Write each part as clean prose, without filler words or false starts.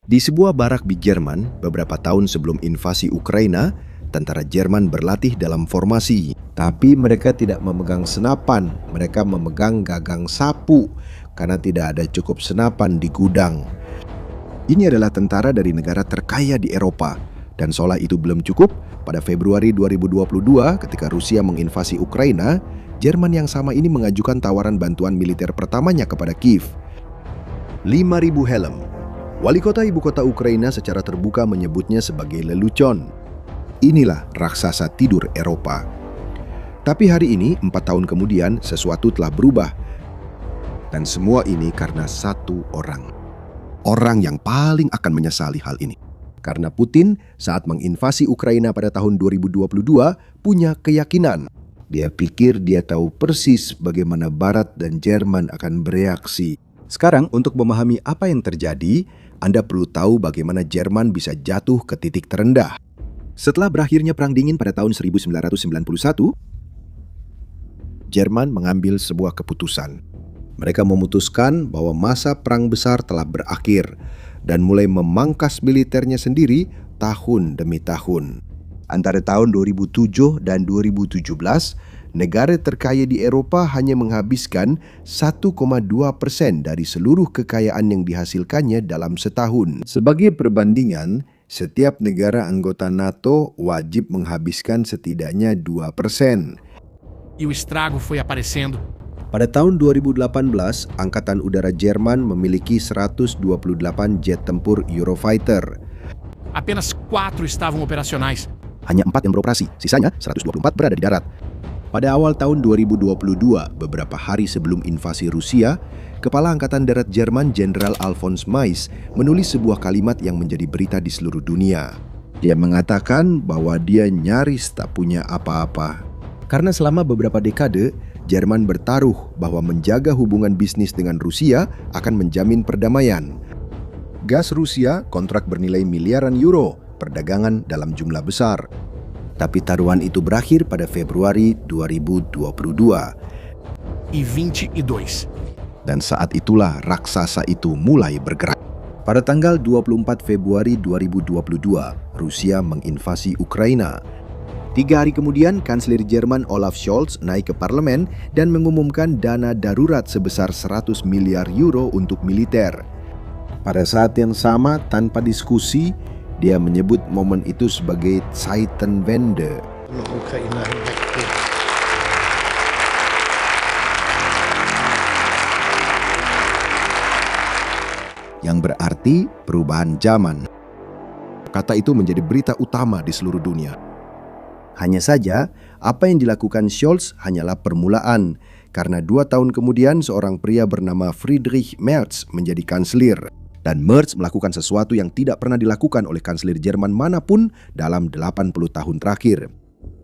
Di sebuah barak di Jerman, beberapa tahun sebelum invasi Ukraina, tentara Jerman berlatih dalam formasi. Tapi mereka tidak memegang senapan, mereka memegang gagang sapu karena tidak ada cukup senapan di gudang. Ini adalah tentara dari negara terkaya di Eropa. Dan seolah itu belum cukup, pada Februari 2022 ketika Rusia menginvasi Ukraina, Jerman yang sama ini mengajukan tawaran bantuan militer pertamanya kepada Kiev. 5.000 helm. Wali kota ibu kota Ukraina secara terbuka menyebutnya sebagai lelucon. Inilah raksasa tidur Eropa. Tapi hari ini, 4 tahun kemudian, sesuatu telah berubah. Dan semua ini karena satu orang. Orang yang paling akan menyesali hal ini. Karena Putin saat menginvasi Ukraina pada tahun 2022 punya keyakinan. Dia pikir dia tahu persis bagaimana Barat dan Jerman akan bereaksi. Sekarang untuk memahami apa yang terjadi, Anda perlu tahu bagaimana Jerman bisa jatuh ke titik terendah. Setelah berakhirnya Perang Dingin pada tahun 1991, Jerman mengambil sebuah keputusan. Mereka memutuskan bahwa masa perang besar telah berakhir dan mulai memangkas militernya sendiri tahun demi tahun. Antara tahun 2007 dan 2017, negara terkaya di Eropa hanya menghabiskan 1,2% dari seluruh kekayaan yang dihasilkannya dalam setahun. Sebagai perbandingan, setiap negara anggota NATO wajib menghabiskan setidaknya 2%. E o estrago foi aparecendo. Pada tahun 2018, Angkatan Udara Jerman memiliki 128 jet tempur Eurofighter. Apenas 4 estavam operacionais. Hanya 4 yang beroperasi, sisanya 124 berada di darat. Pada awal tahun 2022, beberapa hari sebelum invasi Rusia, Kepala Angkatan Darat Jerman Jenderal Alfons Mais menulis sebuah kalimat yang menjadi berita di seluruh dunia. Dia mengatakan bahwa dia nyaris tak punya apa-apa. Karena selama beberapa dekade, Jerman bertaruh bahwa menjaga hubungan bisnis dengan Rusia akan menjamin perdamaian. Gas Rusia kontrak bernilai miliaran euro, perdagangan dalam jumlah besar. Tapi taruhan itu berakhir pada Februari 2022. E 22. Dan saat itulah raksasa itu mulai bergerak. Pada tanggal 24 Februari 2022, Rusia menginvasi Ukraina. 3 hari kemudian, Kanselir Jerman Olaf Scholz naik ke parlemen dan mengumumkan dana darurat sebesar 100 miliar euro untuk militer. Pada saat yang sama, tanpa diskusi, dia menyebut momen itu sebagai Zeitenwende. Yang berarti perubahan zaman. Kata itu menjadi berita utama di seluruh dunia. Hanya saja, apa yang dilakukan Scholz hanyalah permulaan, karena 2 tahun kemudian seorang pria bernama Friedrich Merz menjadi kanselir. Dan Merz melakukan sesuatu yang tidak pernah dilakukan oleh kanselir Jerman manapun dalam 80 tahun terakhir.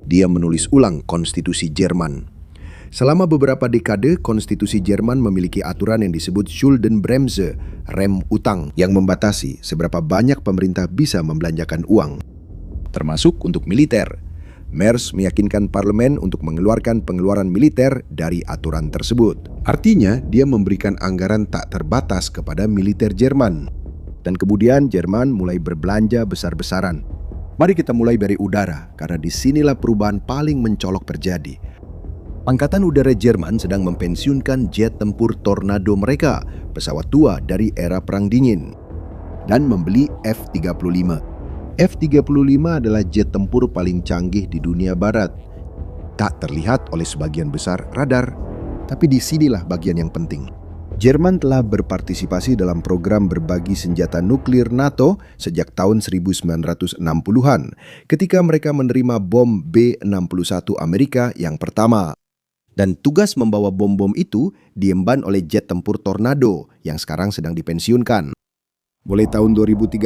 Dia menulis ulang konstitusi Jerman. Selama beberapa dekade, konstitusi Jerman memiliki aturan yang disebut Schuldenbremse, rem utang, yang membatasi seberapa banyak pemerintah bisa membelanjakan uang, termasuk untuk militer. Merz meyakinkan parlemen untuk mengeluarkan pengeluaran militer dari aturan tersebut. Artinya, dia memberikan anggaran tak terbatas kepada militer Jerman. Dan kemudian Jerman mulai berbelanja besar-besaran. Mari kita mulai dari udara, karena disinilah perubahan paling mencolok terjadi. Angkatan Udara Jerman sedang mempensiunkan jet tempur Tornado mereka, pesawat tua dari era Perang Dingin, dan membeli F-35. F-35 adalah jet tempur paling canggih di dunia barat. Tak terlihat oleh sebagian besar radar, tapi disinilah bagian yang penting. Jerman telah berpartisipasi dalam program berbagi senjata nuklir NATO sejak tahun 1960-an, ketika mereka menerima bom B-61 Amerika yang pertama. Dan tugas membawa bom-bom itu diemban oleh jet tempur Tornado yang sekarang sedang dipensiunkan. Mulai tahun 2013,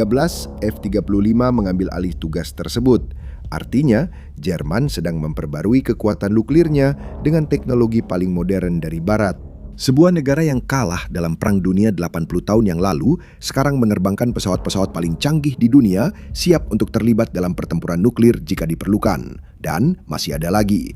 F-35 mengambil alih tugas tersebut. Artinya, Jerman sedang memperbarui kekuatan nuklirnya dengan teknologi paling modern dari Barat. Sebuah negara yang kalah dalam Perang Dunia 80 tahun yang lalu, sekarang menerbangkan pesawat-pesawat paling canggih di dunia, siap untuk terlibat dalam pertempuran nuklir jika diperlukan. Dan masih ada lagi.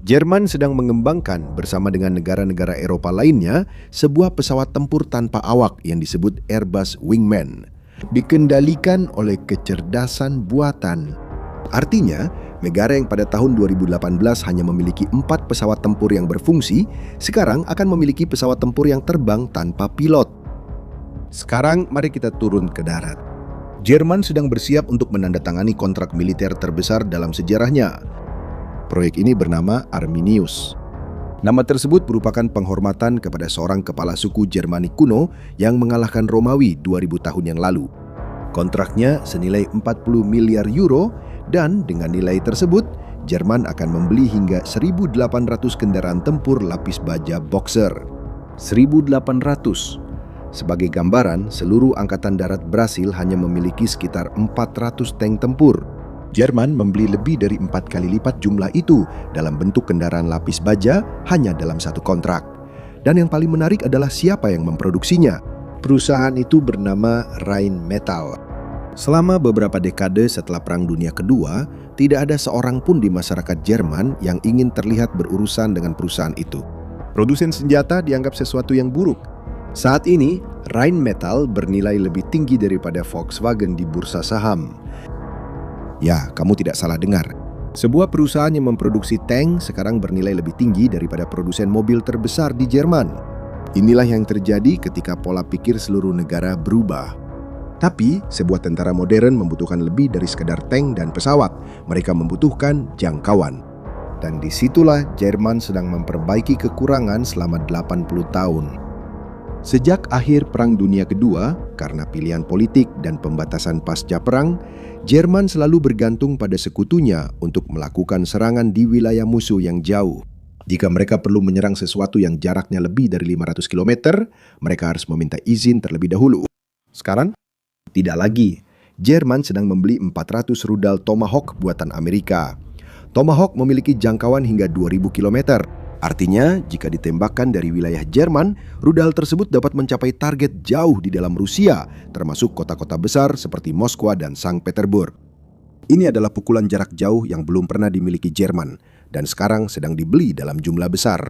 Jerman sedang mengembangkan bersama dengan negara-negara Eropa lainnya sebuah pesawat tempur tanpa awak yang disebut Airbus Wingman. dikendalikan oleh kecerdasan buatan. Artinya, negara yang pada tahun 2018 hanya memiliki 4 pesawat tempur yang berfungsi, sekarang akan memiliki pesawat tempur yang terbang tanpa pilot. Sekarang mari kita turun ke darat. Jerman sedang bersiap untuk menandatangani kontrak militer terbesar dalam sejarahnya. Proyek ini bernama Arminius. Nama tersebut merupakan penghormatan kepada seorang kepala suku Jermani kuno yang mengalahkan Romawi 2000 tahun yang lalu. Kontraknya senilai 40 miliar euro dan dengan nilai tersebut, Jerman akan membeli hingga 1.800 kendaraan tempur lapis baja Boxer. 1.800. Sebagai gambaran, seluruh angkatan darat Brasil hanya memiliki sekitar 400 tank tempur. Jerman membeli lebih dari 4 kali lipat jumlah itu dalam bentuk kendaraan lapis baja hanya dalam satu kontrak. Dan yang paling menarik adalah siapa yang memproduksinya. Perusahaan itu bernama Rheinmetall. Selama beberapa dekade setelah Perang Dunia Kedua, tidak ada seorang pun di masyarakat Jerman yang ingin terlihat berurusan dengan perusahaan itu. Produsen senjata dianggap sesuatu yang buruk. Saat ini, Rheinmetall bernilai lebih tinggi daripada Volkswagen di bursa saham. Ya, kamu tidak salah dengar. Sebuah perusahaan yang memproduksi tank sekarang bernilai lebih tinggi daripada produsen mobil terbesar di Jerman. Inilah yang terjadi ketika pola pikir seluruh negara berubah. Tapi, sebuah tentara modern membutuhkan lebih dari sekedar tank dan pesawat. Mereka membutuhkan jangkauan. Dan disitulah Jerman sedang memperbaiki kekurangan selama 80 tahun. Sejak akhir Perang Dunia Kedua, karena pilihan politik dan pembatasan pasca perang, Jerman selalu bergantung pada sekutunya untuk melakukan serangan di wilayah musuh yang jauh. Jika mereka perlu menyerang sesuatu yang jaraknya lebih dari 500 km, mereka harus meminta izin terlebih dahulu. Sekarang, tidak lagi. Jerman sedang membeli 400 rudal Tomahawk buatan Amerika. Tomahawk memiliki jangkauan hingga 2000 km. Artinya, jika ditembakkan dari wilayah Jerman, rudal tersebut dapat mencapai target jauh di dalam Rusia, termasuk kota-kota besar seperti Moskwa dan Sankt Petersburg. Ini adalah pukulan jarak jauh yang belum pernah dimiliki Jerman, dan sekarang sedang dibeli dalam jumlah besar.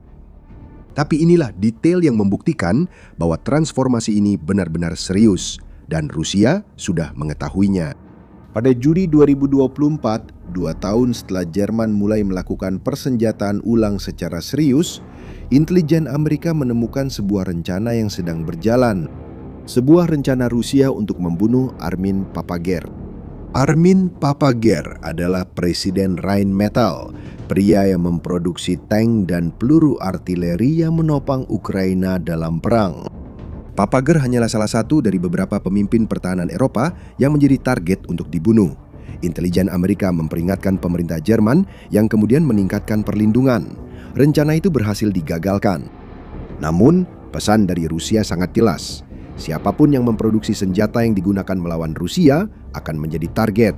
Tapi inilah detail yang membuktikan bahwa transformasi ini benar-benar serius, dan Rusia sudah mengetahuinya. Pada Juli 2024, 2 tahun setelah Jerman mulai melakukan persenjataan ulang secara serius, intelijen Amerika menemukan sebuah rencana yang sedang berjalan. Sebuah rencana Rusia untuk membunuh Armin Papager. Armin Papager adalah Presiden Rheinmetall, pria yang memproduksi tank dan peluru artileri yang menopang Ukraina dalam perang. Papager hanyalah salah satu dari beberapa pemimpin pertahanan Eropa yang menjadi target untuk dibunuh. Intelijen Amerika memperingatkan pemerintah Jerman yang kemudian meningkatkan perlindungan. Rencana itu berhasil digagalkan. Namun, pesan dari Rusia sangat jelas. Siapapun yang memproduksi senjata yang digunakan melawan Rusia akan menjadi target.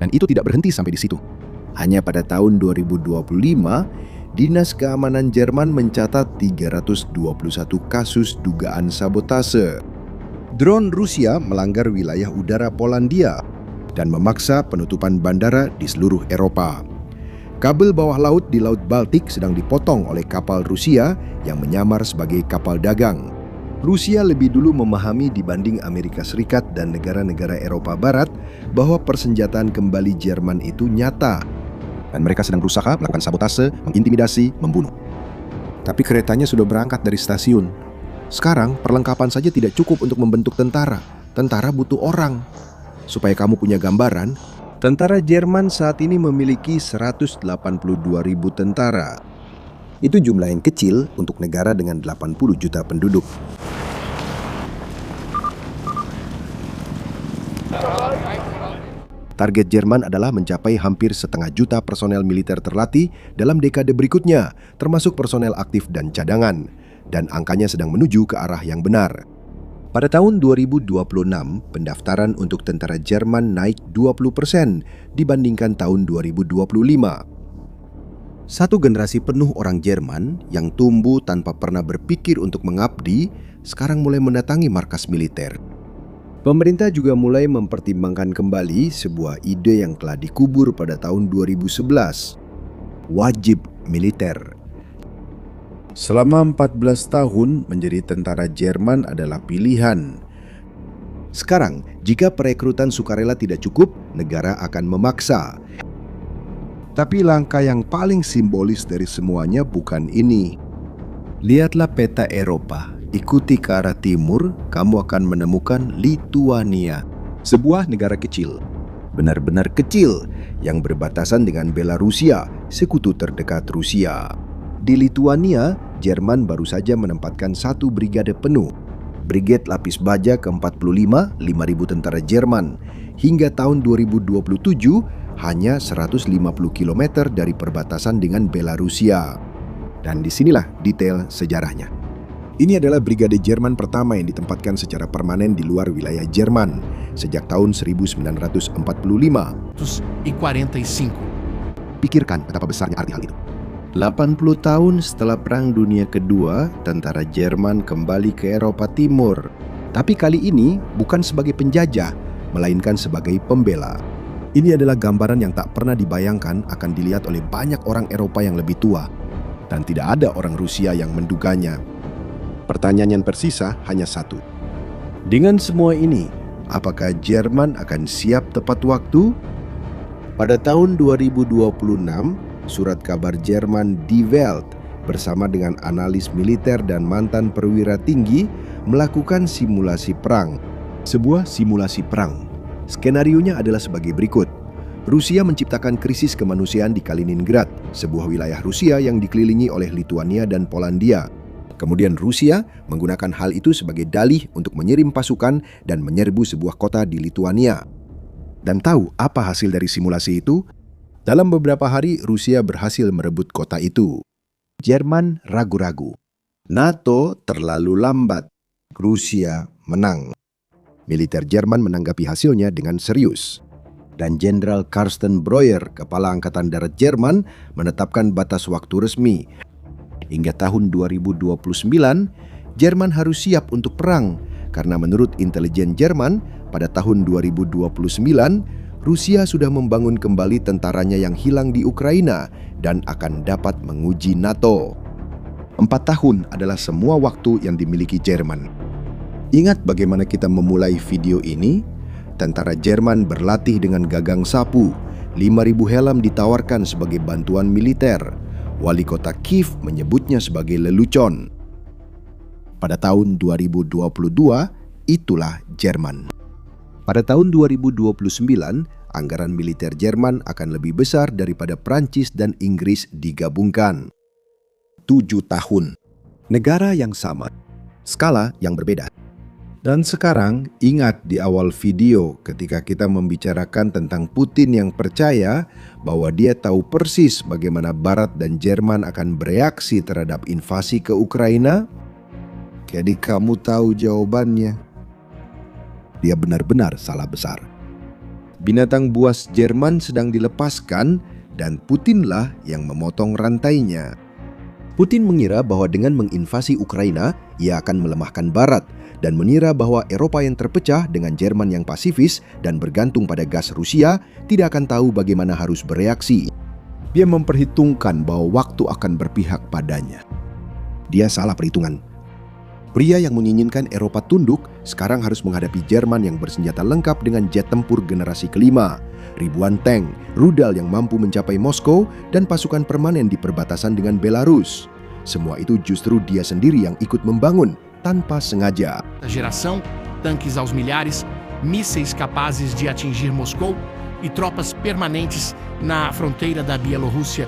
Dan itu tidak berhenti sampai di situ. Hanya pada tahun 2025, Dinas Keamanan Jerman mencatat 321 kasus dugaan sabotase. Drone Rusia melanggar wilayah udara Polandia dan memaksa penutupan bandara di seluruh Eropa. Kabel bawah laut di Laut Baltik sedang dipotong oleh kapal Rusia yang menyamar sebagai kapal dagang. Rusia lebih dulu memahami dibanding Amerika Serikat dan negara-negara Eropa Barat bahwa persenjataan kembali Jerman itu nyata. Dan mereka sedang berusaha melakukan sabotase, mengintimidasi, membunuh. Tapi keretanya sudah berangkat dari stasiun. Sekarang perlengkapan saja tidak cukup untuk membentuk tentara. Tentara butuh orang. Supaya kamu punya gambaran, tentara Jerman saat ini memiliki 182.000 tentara. Itu jumlah yang kecil untuk negara dengan 80 juta penduduk. Target Jerman adalah mencapai hampir 500.000 personel militer terlatih dalam dekade berikutnya, termasuk personel aktif dan cadangan. Dan angkanya sedang menuju ke arah yang benar. Pada tahun 2026, pendaftaran untuk tentara Jerman naik 20% dibandingkan tahun 2025. Satu generasi penuh orang Jerman yang tumbuh tanpa pernah berpikir untuk mengabdi, sekarang mulai mendatangi markas militer. Pemerintah juga mulai mempertimbangkan kembali sebuah ide yang telah dikubur pada tahun 2011. Wajib militer. Selama 14 tahun menjadi tentara Jerman adalah pilihan. Sekarang, jika perekrutan sukarela tidak cukup, negara akan memaksa. Tapi langkah yang paling simbolis dari semuanya bukan ini. Lihatlah peta Eropa. Ikuti ke arah timur, kamu akan menemukan Lituania, sebuah negara kecil. Benar-benar kecil, yang berbatasan dengan Belarusia, sekutu terdekat Rusia. Di Lituania, Jerman baru saja menempatkan satu brigade penuh. Brigade Lapis Baja ke-45, 5.000 tentara Jerman. Hingga tahun 2027, hanya 150 km dari perbatasan dengan Belarusia. Dan disinilah detail sejarahnya. Ini adalah brigade Jerman pertama yang ditempatkan secara permanen di luar wilayah Jerman sejak tahun 1945. 45. Pikirkan betapa besarnya arti hal itu. 80 tahun setelah Perang Dunia Kedua, tentara Jerman kembali ke Eropa Timur. Tapi kali ini bukan sebagai penjajah, melainkan sebagai pembela. Ini adalah gambaran yang tak pernah dibayangkan akan dilihat oleh banyak orang Eropa yang lebih tua. Dan tidak ada orang Rusia yang menduganya. Pertanyaan yang tersisa hanya satu. Dengan semua ini, apakah Jerman akan siap tepat waktu? Pada tahun 2026, surat kabar Jerman Die Welt bersama dengan analis militer dan mantan perwira tinggi melakukan simulasi perang. Sebuah simulasi perang. Skenarionya adalah sebagai berikut. Rusia menciptakan krisis kemanusiaan di Kaliningrad, sebuah wilayah Rusia yang dikelilingi oleh Lituania dan Polandia. Kemudian Rusia menggunakan hal itu sebagai dalih untuk mengirim pasukan dan menyerbu sebuah kota di Lituania. Dan tahu apa hasil dari simulasi itu? Dalam beberapa hari, Rusia berhasil merebut kota itu. Jerman ragu-ragu. NATO terlalu lambat. Rusia menang. Militer Jerman menanggapi hasilnya dengan serius. Dan Jenderal Karsten Breuer, Kepala Angkatan Darat Jerman, menetapkan batas waktu resmi. Hingga tahun 2029, Jerman harus siap untuk perang. Karena menurut intelijen Jerman, pada tahun 2029, Rusia sudah membangun kembali tentaranya yang hilang di Ukraina dan akan dapat menguji NATO. 4 tahun adalah semua waktu yang dimiliki Jerman. Ingat bagaimana kita memulai video ini? Tentara Jerman berlatih dengan gagang sapu. 5.000 helm ditawarkan sebagai bantuan militer. Wali kota Kiev menyebutnya sebagai lelucon. Pada tahun 2022, itulah Jerman. Pada tahun 2029, anggaran militer Jerman akan lebih besar daripada Prancis dan Inggris digabungkan. 7 tahun. Negara yang sama, skala yang berbeda. Dan sekarang, ingat di awal video ketika kita membicarakan tentang Putin yang percaya bahwa dia tahu persis bagaimana Barat dan Jerman akan bereaksi terhadap invasi ke Ukraina? Jadi kamu tahu jawabannya. Dia benar-benar salah besar. Binatang buas Jerman sedang dilepaskan dan Putinlah yang memotong rantainya. Putin mengira bahwa dengan menginvasi Ukraina, ia akan melemahkan Barat dan mengira bahwa Eropa yang terpecah dengan Jerman yang pasifis dan bergantung pada gas Rusia tidak akan tahu bagaimana harus bereaksi. Dia memperhitungkan bahwa waktu akan berpihak padanya. Dia salah perhitungan. Pria yang menginginkan Eropa tunduk sekarang harus menghadapi Jerman yang bersenjata lengkap dengan jet tempur generasi kelima, ribuan tank, rudal yang mampu mencapai Moskow, dan pasukan permanen di perbatasan dengan Belarus. Semua itu justru dia sendiri yang ikut membangun tanpa sengaja. Geração, tanques aos milhares, mísseis capazes de atingir Moscou e tropas permanentes na fronteira da Bielorrússia.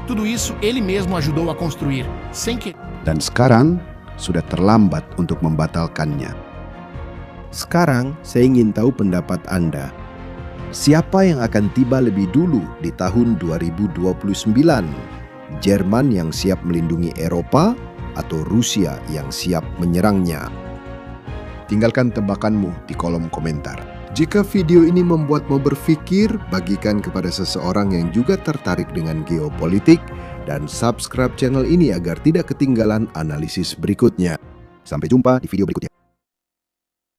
Tudo isso ele mesmo ajudou a construir, sem que... Dan sekarang sudah terlambat untuk membatalkannya. Sekarang saya ingin tahu pendapat Anda. Siapa yang akan tiba lebih dulu di tahun 2029? Jerman yang siap melindungi Eropa atau Rusia yang siap menyerangnya? Tinggalkan tebakanmu di kolom komentar. Jika video ini membuatmu berpikir, bagikan kepada seseorang yang juga tertarik dengan geopolitik dan subscribe channel ini agar tidak ketinggalan analisis berikutnya. Sampai jumpa di video berikutnya.